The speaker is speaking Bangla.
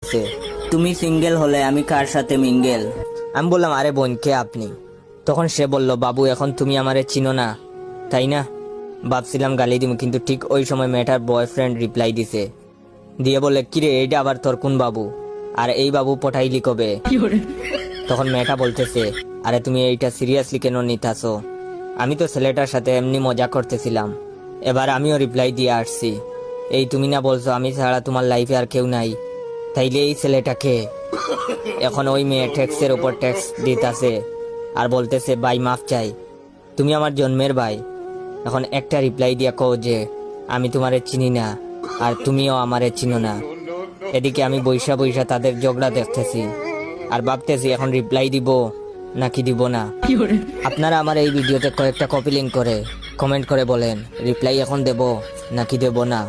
দেখছে, তুমি সিঙ্গেল হলে আমি কার সাথে মিঙ্গেল। আমি বললাম আরে বোন কে আপনি? তখন সে বলল বাবু এখন তুমি আমারে চিনো না তাই না? ভাবছিলাম গালি দিব, কিন্তু ঠিক ওই সময় মেয়েটার বয়ফ্রেন্ড রিপ্লাই দিছে, দিয়ে বলে কিরে এইটা আবার তোর কোন বাবু, আর এই বাবু পটাইলি কবে? তখন মেয়েটা বলতেছে আরে তুমি এইটা সিরিয়াসলি কেন নিতাছো? আমি তো ছেলেটার সাথে এমনি মজা করতেছিলাম। এবার আমিও রিপ্লাই দিয়ে আসছি, এই তুমি না বলছো আমি ছাড়া তোমার লাইফে আর কেউ নাই, তাইলে এই ছেলেটাকে? এখন ওই মেয়ে টেক্সের উপর টেক্স দিতাছে আর বলতেছে ভাই মাফ চাই, তুমি আমার জন্মের ভাই। এখন একটা রিপ্লাই দিয়া কও যে আমি তোমারে চিনি না আর তুমিও আমারে চিনো না। এদিকে আমি বৈশা বৈশা তাদের ঝগড়া দেখতেছি আর ভাবতেছি এখন রিপ্লাই দিব নাকি দিব না। আপনারা আমার এই ভিডিওতে কয়েকটা কপি লিঙ্ক করে কমেন্ট করে বলেন রিপ্লাই এখন দেব নাকি দেব না।